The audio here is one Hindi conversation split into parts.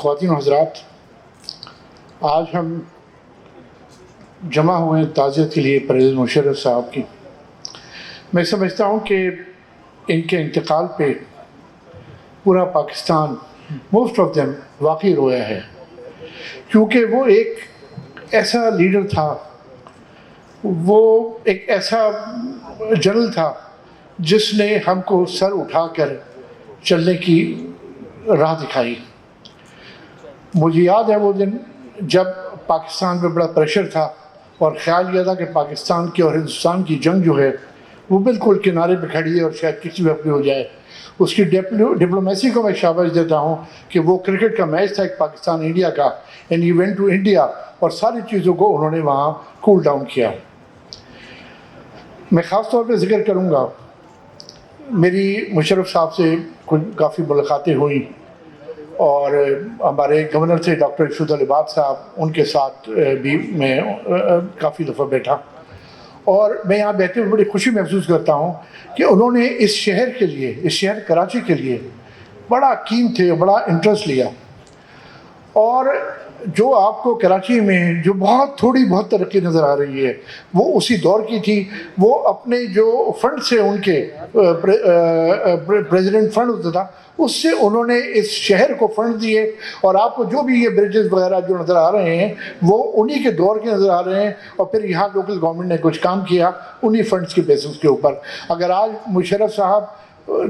ख़वातीन और हज़रात, आज हम जमा हुए हैं ताज़ियत के लिए परवेज़ मुशर्रफ साहब की। मैं समझता हूँ कि इनके इंतकाल पे पूरा पाकिस्तान, मोस्ट ऑफ देम, वाकई रोया है, क्योंकि वो एक ऐसा लीडर था, वो एक ऐसा जनरल था जिसने हमको सर उठाकर चलने की राह दिखाई। मुझे याद है वो दिन जब पाकिस्तान पे बड़ा प्रेशर था और ख्याल यह था कि पाकिस्तान की और हिंदुस्तान की जंग जो है वो बिल्कुल किनारे पे खड़ी है और शायद किसी वक्त भी हो जाए। उसकी डिप्लोमेसी को मैं शाबाश देता हूँ कि वो क्रिकेट का मैच था एक पाकिस्तान इंडिया का, and he went to India और सारी चीज़ों को उन्होंने वहाँ कूल डाउन किया। मैं ख़ास तौर पे जिक्र करूँगा, मेरी मुशर्रफ साहब से काफ़ी मुलाकातें हुई और हमारे गवर्नर थे डॉक्टर इशरत अली इबाद साहब, उनके साथ भी मैं काफ़ी दफ़ा बैठा और मैं यहाँ बैठे हुए बड़ी खुशी महसूस करता हूँ कि उन्होंने इस शहर के लिए, इस शहर कराची के लिए बड़ा कीमत थे, बड़ा इंटरेस्ट लिया। और जो आपको कराची में जो बहुत तरक्की नज़र आ रही है वो उसी दौर की थी। वो अपने जो फंड से उनके प्रेसिडेंट फंड होता था उससे उन्होंने इस शहर को फंड दिए और आपको जो भी ये ब्रिजेस वगैरह जो नज़र आ रहे हैं वो उन्हीं के दौर के नज़र आ रहे हैं। और फिर यहाँ लोकल गवर्नमेंट ने कुछ काम किया उन्हीं फंड्स के बेसिस के ऊपर। अगर आज मुशर्रफ साहब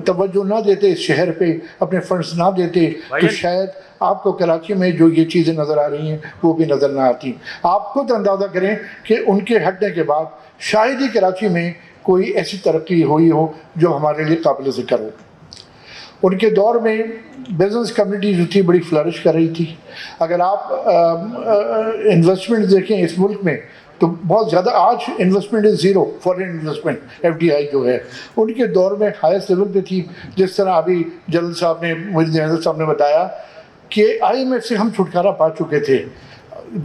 तवज्जो ना देते इस शहर पे, अपने फंड्स ना देते, तो शायद आपको कराची में जो ये चीज़ें नज़र आ रही हैं वो भी नज़र ना आती। आप खुद अंदाज़ा करें कि उनके हटने के बाद शायद ही कराची में कोई ऐसी तरक्की हुई हो जो हमारे लिए काबिल ज़िक्र हो। उनके दौर में बिज़नेस कम्युनिटी जो थी बड़ी फ्लरिश कर रही थी। अगर आप इन्वेस्टमेंट देखें इस मुल्क में तो बहुत ज़्यादा, आज investment is zero, foreign investment FDI जो है उनके दौर में हाईएस्ट लेवल पे थी। जिस तरह अभी जनरल साहब ने, मुझे जनरल साहब ने बताया कि IMF से हम छुटकारा पा चुके थे,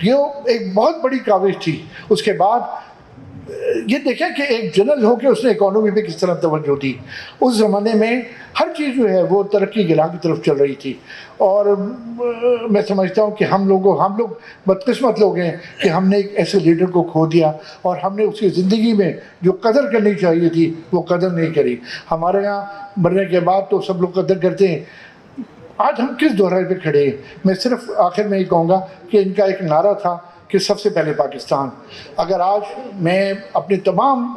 ये एक बहुत बड़ी काबिज थी। उसके बाद ये देखें कि एक जनरल हो के उसने इकोनॉमी पे किस तरह तवज्जो दी। उस ज़माने में हर चीज़ जो है वो तरक्की की राह की तरफ चल रही थी। और मैं समझता हूँ कि हम लोग बदकिस्मत लोग हैं कि हमने एक ऐसे लीडर को खो दिया और हमने उसकी ज़िंदगी में जो कदर करनी चाहिए थी वो कदर नहीं करी। हमारे यहाँ मरने के बाद तो सब लोग कदर करते हैं। आज हम किस दोहराए पे खड़े हैं? मैं सिर्फ आखिर में ये कहूँगा कि इनका एक नारा था कि सबसे पहले पाकिस्तान। अगर आज मैं अपने तमाम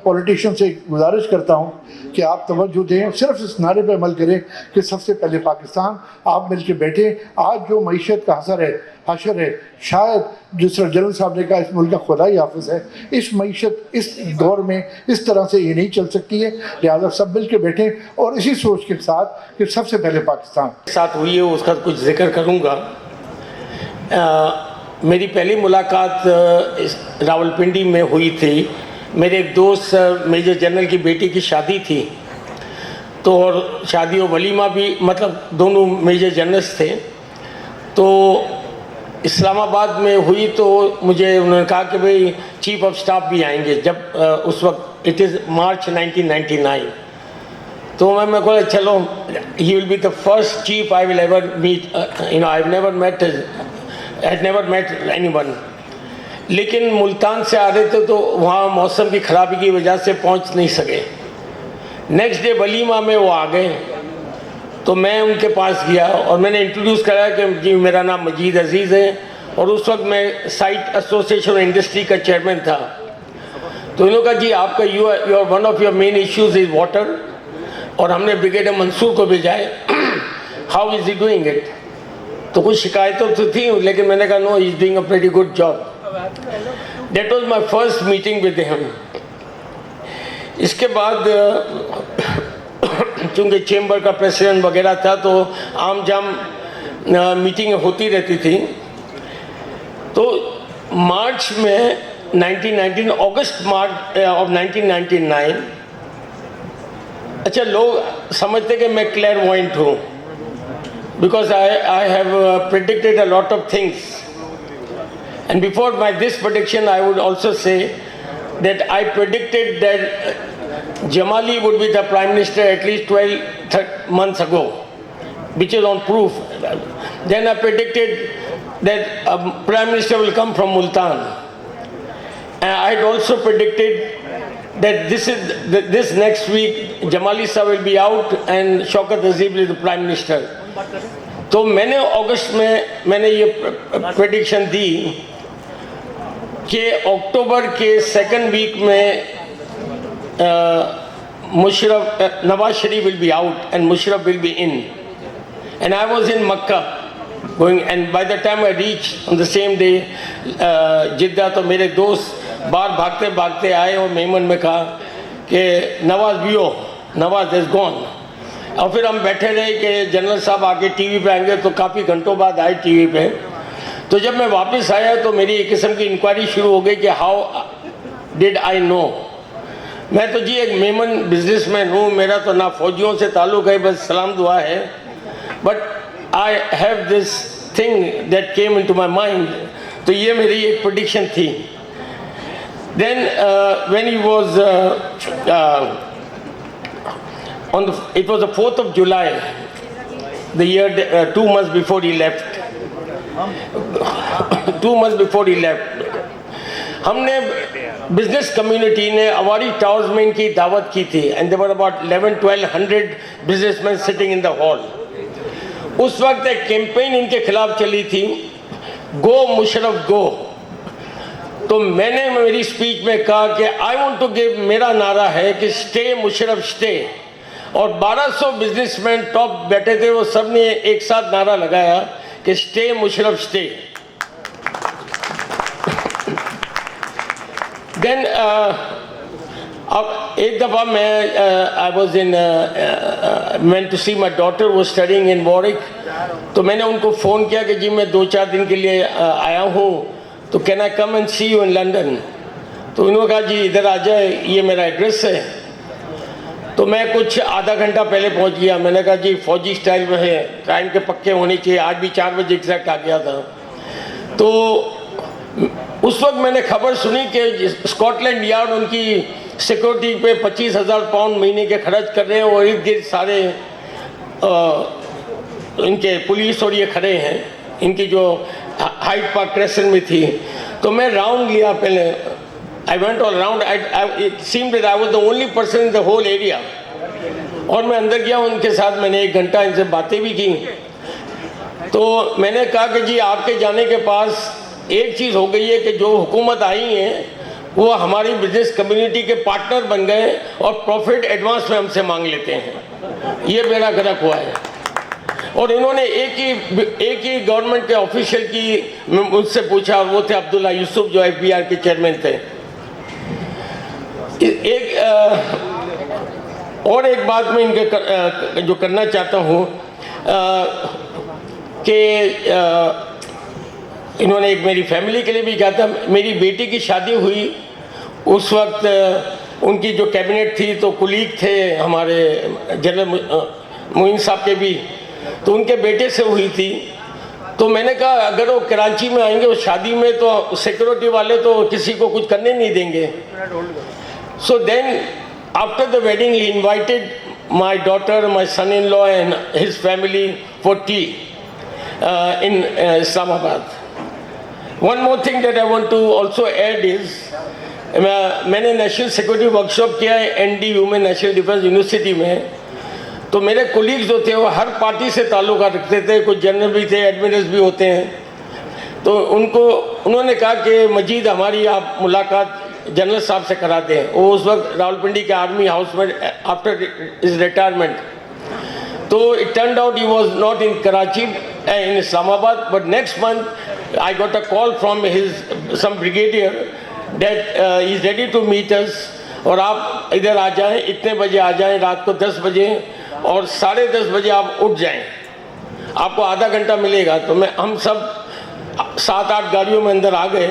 पॉलिटिशियन से गुजारिश करता हूँ कि आप तवज्जो दें, सिर्फ इस नारे पे अमल करें कि सबसे पहले पाकिस्तान। आप मिल के बैठे, आज जो मईशत का हशर है, शायद जिस तरह जनरल साहब ने कहा इस मुल्क का खुदाई हाफिज़ है, इस मईशत इस दौर में इस तरह से ये नहीं चल सकती है। लिहाजा सब मिल के बैठें और इसी सोच के साथ कि सबसे पहले पाकिस्तान साथ हुई है उसका कुछ जिक्र करूँगा। मेरी पहली मुलाकात रावलपिंडी में हुई थी। मेरे एक दोस्त मेजर जनरल की बेटी की शादी थी, तो और शादी और वलीमा भी, मतलब दोनों मेजर जनरल्स थे। तो इस्लामाबाद में हुई तो मुझे उन्होंने कहा कि भाई चीफ ऑफ स्टाफ भी आएंगे। जब उस वक्त इट इज़ मार्च 1999। तो मैं बोला चलो, he will be the first chief I will ever meet. I had never met anyone. लेकिन मुल्तान से आ रहे थे तो वहाँ मौसम की ख़राबी की वजह से पहुँच नहीं सके। नेक्स्ट डे वलीमा में वो आ गए तो मैं उनके पास गया और मैंने इंट्रोड्यूस कराया कि जी मेरा नाम मजीद अजीज़ है और उस वक्त मैं साइट एसोसिएशन इंडस्ट्री का चेयरमैन था। तो इन्होंने कहा जी आपका you one of your main issues is water, और हमने ब्रिगेडियर मंसूर को भेजा है। How is he doing it? तो कुछ शिकायतों तो थी, लेकिन मैंने कहा no, he is doing a very good job. That was my first meeting with him. इसके बाद चूँकि चेंबर का प्रेसिडेंट वगैरह था तो आम जाम मीटिंग होती रहती थी। तो मार्च में 1919 अगस्त मार्च ऑफ 1999, अच्छा लोग समझते कि मैं क्लेयरवॉइंट हूँ, because I have predicted a lot of things. And before this prediction, I would also say that I predicted that Jamali would be the Prime Minister at least 12 months ago. which is on proof. Then I predicted that Prime Minister will come from Multan. And I had also predicted that this next week Jamali Sahab will be out and Shaukat Azim will be the Prime Minister. तो मैंने अगस्त में मैंने ये प्रेडिक्शन दी कि अक्टूबर के सेकंड वीक में Musharraf, Nawaz Sharif will be out and Musharraf will be in. And I was in Makkah going, and by the time I reached on the same day Jeddah, तो मेरे दोस्त बाहर भागते भागते आए और मेमन में कहा कि नवाज भी हो, नवाज इज गॉन। और फिर हम बैठे रहे कि जनरल साहब आके टीवी पे आएंगे, तो काफ़ी घंटों बाद आए टीवी पे। तो जब मैं वापस आया तो मेरी एक किस्म की इंक्वायरी शुरू हो गई कि हाउ डिड आई नो। मैं तो जी एक मेमन बिजनेसमैन हूँ, मेरा तो ना फौजियों से ताल्लुक़ है, बस सलाम दुआ है। But I have this thing that came into my mind. तो ये मेरी एक प्रेडिक्शन थी। Then when he was on the, it was the 4th of July, the year 2 months before he left. 2 months before he left, हमने बिजनेस कम्युनिटी ने अवारी टावर्स में इनकी दावत की थी, and there were about 11-1200 businessman sitting in the hall. उस वक्त एक कैंपेन इनके खिलाफ चली थी, गो मुशर्रफ गो। तो मैंने मेरी स्पीच में कहा कि आई वांट टू गिव, मेरा नारा है कि स्टे मुशर्रफ स्टे। और 1200 बिजनेसमैन टॉप बैठे थे, वो सब ने एक साथ नारा लगाया कि स्टे मुशर्रफ स्टे। देन अब एक दफ़ा मैं I was in went to see my daughter वो स्टडिंग इन वॉरिक। तो मैंने उनको फ़ोन किया कि जी मैं 2-4 दिन के लिए आया हूँ, तो can I come and see you in London. तो उन्होंने कहा जी इधर आ जाए, ये मेरा एड्रेस है। तो मैं कुछ आधा घंटा पहले पहुंच गया। मैंने कहा जी फौजी स्टाइल में है, टाइम के पक्के होने चाहिए। आज भी 4 बजे एग्जैक्ट आ गया था। तो उस वक्त मैंने खबर सुनी कि स्कॉटलैंड यार्ड उनकी सिक्योरिटी पे 25,000 पाउंड महीने के खर्च कर रहे हैं, और इर्द गिर्द सारे इनके पुलिस और ये खड़े हैं, इनकी जो हाइड पार्क क्रेसेंट में थी। तो मैं राउंड लिया पहले, I went all around. It seemed that I was the only person in the whole area. और मैं अंदर गया उनके साथ, मैंने 1 घंटा इनसे बातें भी की। तो मैंने कहा कि जी आपके जाने के पास एक चीज़ हो गई है कि जो हुकूमत आई है वो हमारी बिजनेस कम्युनिटी के पार्टनर बन गए और प्रॉफिट एडवांस में हमसे मांग लेते हैं। ये बेड़ा गर्क हुआ है। और इन्होंने एक ही गवर्नमेंट के ऑफिशियल की मुझसे पूछा, और वो थे अब्दुल्ला यूसुफ जो FBI के चेयरमैन थे। और एक बात मैं इनके जो करना चाहता हूँ कि इन्होंने एक मेरी फैमिली के लिए भी कहा था। मेरी बेटी की शादी हुई उस वक्त, उनकी जो कैबिनेट थी तो कुलीग थे हमारे जनरल मोइन साहब के भी, तो उनके बेटे से हुई थी। तो मैंने कहा अगर वो कराची में आएंगे उस शादी में तो सिक्योरिटी वाले तो किसी को कुछ करने नहीं देंगे। So then, after the wedding, he invited my daughter, my son-in-law, and his family for tea in Islamabad. One more thing that I want to also add is, मैंने नेशनल सिक्योरिटी वर्कशॉप किया है NDU में, नेशनल डिफेंस यूनिवर्सिटी में। तो मेरे कोलीग्स जो थे वो हर पार्टी से ताल्लुक़ रखते थे, कुछ जनरल भी थे, एडमिरल्स भी होते हैं। तो उन्होंने कहा कि मजीद हमारी आप मुलाकात जनरल साहब से कराते हैं। वो उस वक्त रावलपिंडी के आर्मी हाउस में आफ्टर हिज रिटायरमेंट। तो it turned out he was not in Karachi, in Islamabad, but next month I got a call from his some brigadier that he is ready to meet us, और आप इधर आ जाएं, इतने बजे आ जाएं, रात को 10 बजे, और 10:30 बजे आप उठ जाएं, आपको आधा घंटा मिलेगा। तो हम सब 7-8 गाड़ियों में अंदर आ गए।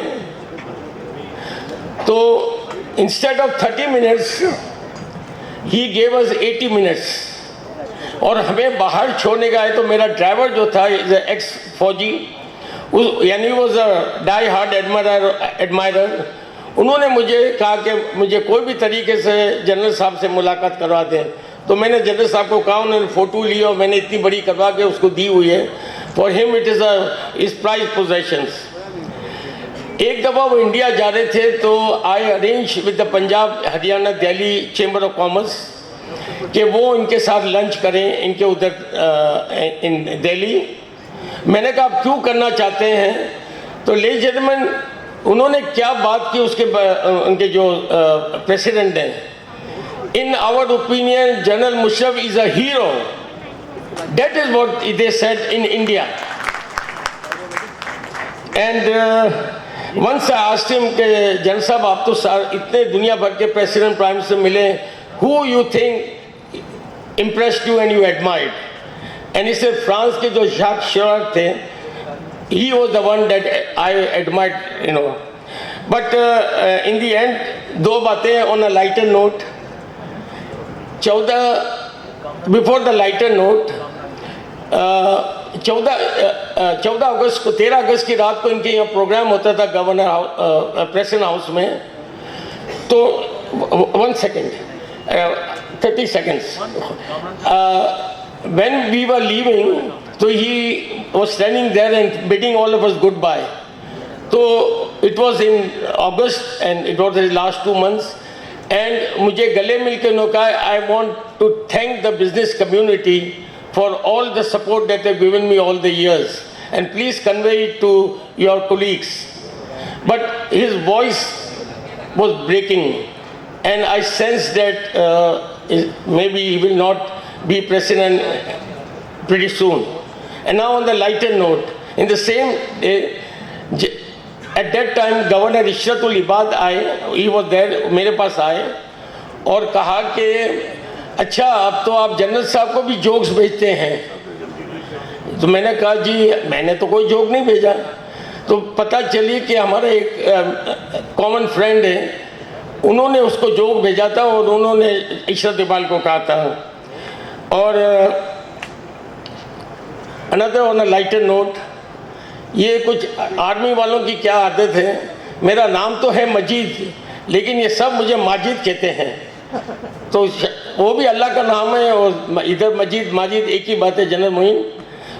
तो instead of 30 minutes he gave us 80 minutes, और हमें बाहर छोड़ने का है। तो मेरा ड्राइवर जो था एक्स फौजी, यानी वो डाई हार्ड एडमायरर, उन्होंने मुझे कहा कि मुझे कोई भी तरीके से जनरल साहब से मुलाकात करवा दें। तो मैंने जनरल साहब को कहा, उन्होंने फ़ोटो ली और मैंने इतनी बड़ी करवा के उसको दी हुई है। For him it is prize possessions. एक दफ़ा वो इंडिया जा रहे थे तो I arrange with the Punjab Haryana Delhi chamber of commerce कि वो इनके साथ लंच करें इनके उधर इन दिल्ली। मैंने कहा आप क्यों करना चाहते हैं? तो ले जेंटलमैन उन्होंने क्या बात की उसके उनके जो प्रेसिडेंट हैं, in our opinion general Musharraf is a hero, that is what they said in India. And once I asked him कि जनरल साहब आप तो इतने दुनिया भर के प्रेसिडेंट प्राइम मिनिस्टर मिले, who you think impressed you and you admired? And इससे फ्रांस के जो जैक शिराक थे, he was the one that I admired, you know. But in the end, दो बातें on a lighter note. 14 अगस्त को 13 अगस्त की रात को इनके यहाँ प्रोग्राम होता था गवर्नर प्रेसिडेंट हाउस में। तो 1 second 30 seconds when we were leaving, so he was standing there and bidding all of us goodbye. So it was in August and it was the last 2 months, and मुझे गले मिल के उन्होंने कहा, I want to thank the business community for all the support that they've given me all the years, and please convey it to your colleagues. But his voice was breaking, and I sensed that maybe he will not be president pretty soon. And now on the lighter note, in the same day, at that time Governor Ishratul Ibad आए, he was there, मेरे पास आए और कहा कि अच्छा अब तो आप जनरल साहब को भी जोक्स भेजते हैं। तो मैंने कहा जी मैंने तो कोई जोक नहीं भेजा। तो पता चली कि हमारा एक कॉमन फ्रेंड है, उन्होंने उसको जोक भेजा था और उन्होंने इशरत इकबाल को कहा था। और another on a lighter note, ये कुछ आर्मी वालों की क्या आदत है, मेरा नाम तो है मजीद लेकिन ये सब मुझे माजिद कहते हैं, तो वो भी अल्लाह का नाम है और इधर मजीद माजिद एक ही बात है general Moin.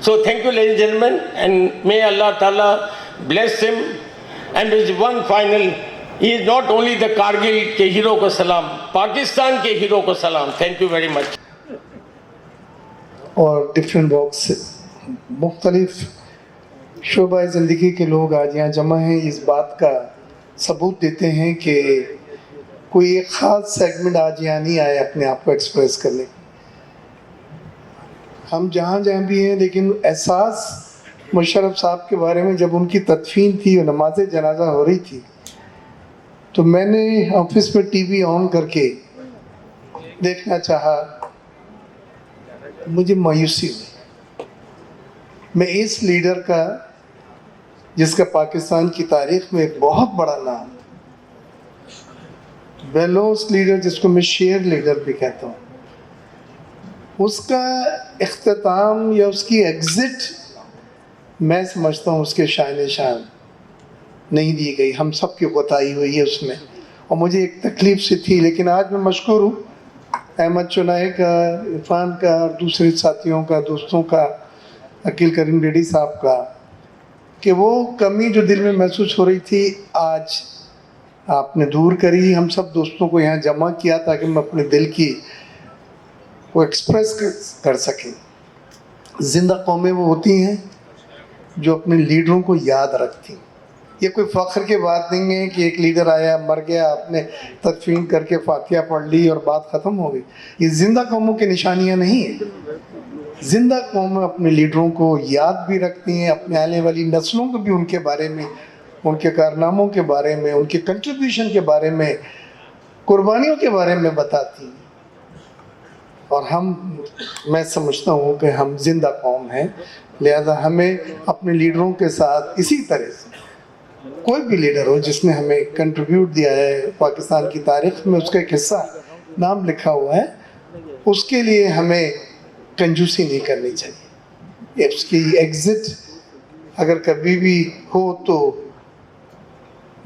So thank you ladies gentleman and may Allah ताला bless him and is one final, he is not only the Kargil के हीरो को सलाम, पाकिस्तान के हीरो को सलाम। Thank you very much. और डिफरेंट वॉक्स से मुख्तलिफ शोबा ज़िंदगी के लोग आज यहाँ जमा हैं, इस बात का सबूत देते हैं कि कोई एक ख़ास सेगमेंट आज यहाँ नहीं आया अपने आप को एक्सप्रेस करने। हम जहाँ भी हैं, लेकिन एहसास मुशर्रफ साहब के बारे में जब उनकी तदफीन थी और नमाज जनाजा हो रही थी, तो मैंने ऑफिस में टीवी ऑन करके देखना चाहा, मुझे मायूसी हुई। मैं इस लीडर का जिसका पाकिस्तान की तारीख में एक बहुत बड़ा नाम, बेलोस लीडर जिसको मैं शेर लीडर भी कहता हूँ, उसका इख्तिताम या उसकी एग्ज़िट मैं समझता हूँ उसके शान शान नहीं दी गई, हम सब की कोताही हुई है उसमें और मुझे एक तकलीफ़ सी थी। लेकिन आज मैं मशकूर हूँ अहमद चुनाई का, इरफान का और दूसरे साथियों का, दोस्तों का, अकील करीम रेड्डी साहब का, कि वो कमी जो दिल में महसूस हो रही थी आज आपने दूर करी। हम सब दोस्तों को यहाँ जमा किया ताकि हम अपने दिल की वो एक्सप्रेस कर सकें। जिंदा कौमें वो होती हैं जो अपने लीडरों को याद रखती हैं। ये कोई फ़ख्र की बात नहीं है कि एक लीडर आया मर गया, आपने तदफीन करके फातिहा पढ़ ली और बात ख़त्म हो गई। ये जिंदा कौमों की निशानियाँ नहीं है। जिंदा कौमें अपने लीडरों को याद भी रखती हैं, अपने आने वाली नस्लों को भी उनके बारे में, उनके कारनामों के बारे में, उनके कंट्रीब्यूशन के बारे में, कुर्बानियों के बारे में बताती हैं। और मैं समझता हूँ कि हम जिंदा कौम हैं, लिहाजा हमें अपने लीडरों के साथ इसी तरह से, कोई भी लीडर हो जिसने हमें कंट्रीब्यूट दिया है पाकिस्तान की तारीख में, उसका एक हिस्सा नाम लिखा हुआ है, उसके लिए हमें कंजूसी नहीं करनी चाहिए। उसकी एग्ज़िट अगर कभी भी हो तो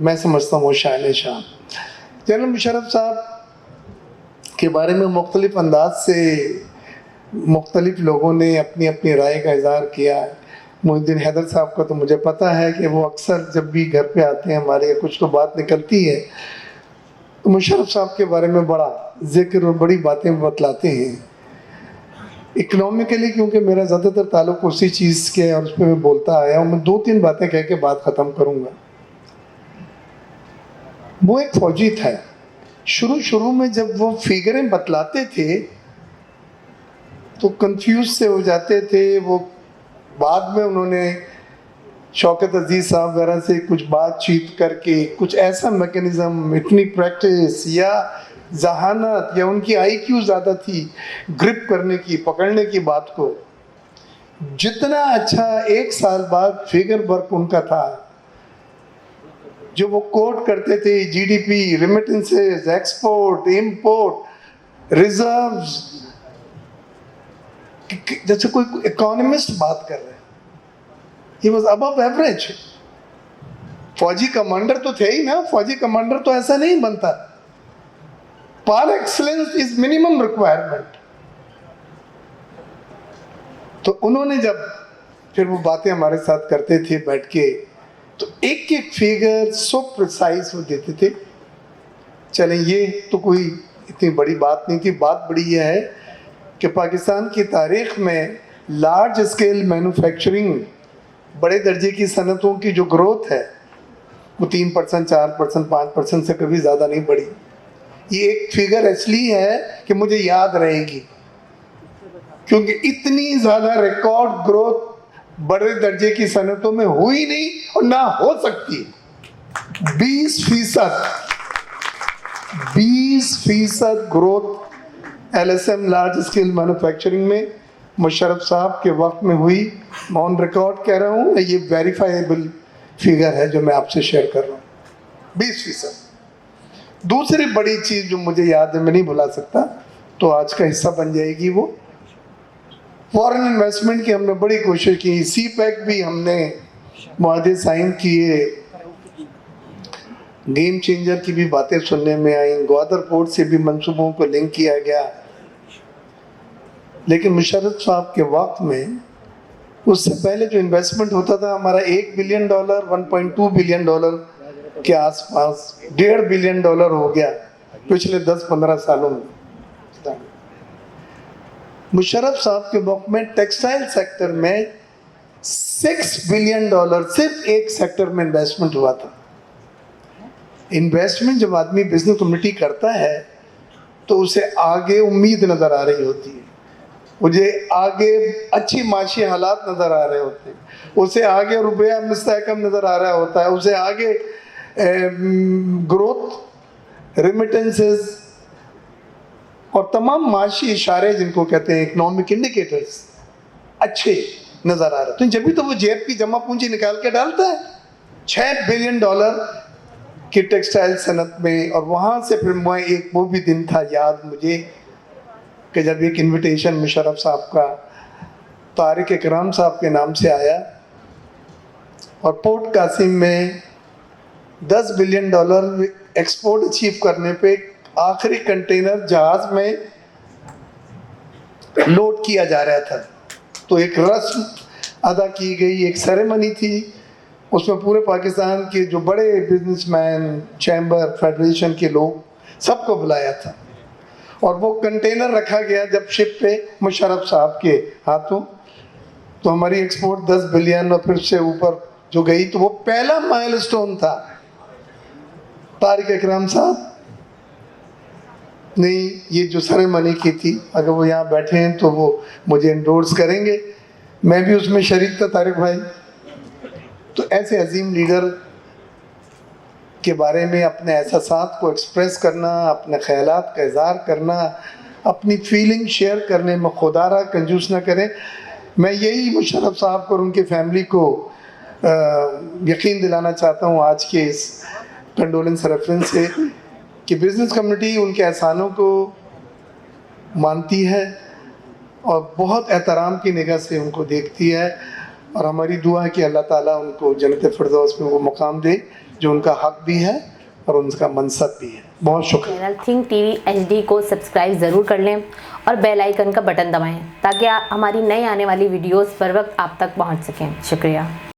मैं समझता हूँ शान शान। जनरल मुशर्रफ साहब के बारे में मुख्तलिफ अंदाज से मुख्तलिफ लोगों ने अपनी अपनी राय का इज़हार किया। मोहिउद्दीन हैदर साहब का तो मुझे पता है कि वो अक्सर जब भी घर पे आते हैं हमारे कुछ तो बात निकलती है, तो मुशर्रफ साहब के बारे में बड़ा जिक्र और बड़ी बातें बतलाते हैं। इकोनॉमिकली क्योंकि मेरा ज़्यादातर ताल्लुक उसी चीज़ के और उस पर मैं बोलता आया हूँ, मैं 2-3 बातें कह के बात ख़त्म करूँगा। वो एक फ़ौजी था। शुरू में जब वो फिगरें बतलाते थे तो कंफ्यूज से हो जाते थे। वो बाद में उन्होंने शौकत अजीज़ साहब वगैरह से कुछ बातचीत करके कुछ ऐसा मैकेनिज़्म, इतनी प्रैक्टिस या जहानत या उनकी IQ ज़्यादा थी ग्रिप करने की, पकड़ने की बात को, जितना अच्छा 1 साल बाद फिगर वर्क उनका था, जो वो कोट करते थे GDP, remittances, export, import, reserves, जैसे कोई इकोनॉमिस्ट बात कर रहे हैं। He was above average. फौजी कमांडर तो थे ही ना, फौजी कमांडर तो ऐसा नहीं बनता। पार एक्सलेंस इज मिनिमम रिक्वायरमेंट। तो उन्होंने जब फिर वो बातें हमारे साथ करते थे बैठ के, तो एक एक फिगर सो प्रिसाइज वो देते थे। चलें, ये तो कोई इतनी बड़ी बात नहीं थी। बात बड़ी यह है कि पाकिस्तान की तारीख में लार्ज स्केल मैन्युफैक्चरिंग, बड़े दर्जे की सनतों की जो ग्रोथ है वो 3%, 4%, 5% से कभी ज़्यादा नहीं बढ़ी। ये एक फिगर इसलिए है कि मुझे याद रहेगी, क्योंकि इतनी ज़्यादा रिकॉर्ड ग्रोथ बड़े दर्जे की सनतों में हुई नहीं और ना हो सकती। 20% growth LSM large scale manufacturing में मुशर्रफ साहब के वक्त में हुई। मैं ऑन रिकॉर्ड कह रहा हूँ, ये वेरीफाइबल फिगर है जो मैं आपसे शेयर कर रहा हूँ, 20%। दूसरी बड़ी चीज़ जो मुझे याद है, मैं नहीं भुला सकता, तो आज का हिस्सा बन जाएगी, वो फॉरेन इन्वेस्टमेंट की हमने बड़ी कोशिश की। CPEC भी हमने मुआहदे साइन किए, गेम चेंजर की भी बातें सुनने में आई, ग्वादर पोर्ट से भी मंसूबों को लिंक किया गया। लेकिन मुशर्रफ साहब के वक्त में, उससे पहले जो इन्वेस्टमेंट होता था हमारा $1 बिलियन, $1.2 बिलियन के आसपास, $1.5 बिलियन हो गया पिछले 10-15 सालों में। मुशर्रफ साहब के वक्त में टेक्सटाइल सेक्टर में $6 बिलियन सिर्फ एक सेक्टर में इन्वेस्टमेंट हुआ था। इन्वेस्टमेंट जब आदमी बिजनेस कम्युनिटी करता है तो उसे आगे उम्मीद नज़र आ रही होती है, मुझे आगे अच्छी माशी हालात नज़र आ रहे होते हैं, उसे आगे रुपया मुस्तहकम नज़र आ रहा होता है, उसे आगे ग्रोथ, रेमिटेंसेस और तमाम माशी इशारे जिनको कहते हैं इकोनॉमिक इंडिकेटर्स अच्छे नज़र आ रहे। तो जब भी तो वो जेब की जमा पूंजी निकाल के डालता है $6 बिलियन की टेक्सटाइल सनत में। और वहाँ से फिर मैं एक वो भी दिन था याद मुझे कि जब एक इनविटेशन मुशर्रफ साहब का तारिक इकराम साहब के नाम से आया और पोर्ट कासिम में $10 बिलियन एक्सपोर्ट अचीव करने पे आखिरी कंटेनर जहाज में लोड किया जा रहा था। तो एक रस्म अदा की गई, एक सेरेमनी थी, उसमें पूरे पाकिस्तान के जो बड़े बिजनेसमैन, चैम्बर, फेडरेशन के लोग सबको बुलाया था और वो कंटेनर रखा गया जब शिप पे मुशर्रफ साहब के हाथों। तो हमारी एक्सपोर्ट 10 बिलियन और फिर से ऊपर जो गई, तो वो पहला माइलस्टोन था। तारिक इकराम साहब ने ये जो सेरेमनी की थी, अगर वो यहाँ बैठे हैं तो वो मुझे एंडोर्स करेंगे, मैं भी उसमें शरीक था तारिक भाई। तो ऐसे अजीम लीडर के बारे में अपने एहसासात को एक्सप्रेस करना, अपने ख्यालात का इज़हार करना, अपनी फीलिंग शेयर करने में खुदारा कंजूस ना करें। मैं यही मुशर्रफ साहब को और उनकी फैमिली को यकीन दिलाना चाहता हूँ आज के इस कंडोलेंस रेफरेंस से कि बिज़नेस कम्युनिटी उनके एहसानों को मानती है और बहुत एहतराम की निगाह से उनको देखती है। और हमारी दुआ है कि अल्लाह ताला उनको जन्नत फिरदौस में वो मुकाम दे जो उनका हक भी है और उनका मनसब भी है। बहुत शुक्रिया। चैनल थिंक टीवी HD को सब्सक्राइब ज़रूर कर लें और बेल आइकन का बटन दबाएं ताकि हमारी नई आने वाली वीडियोस पर वक्त आप तक पहुंच सकें। शुक्रिया।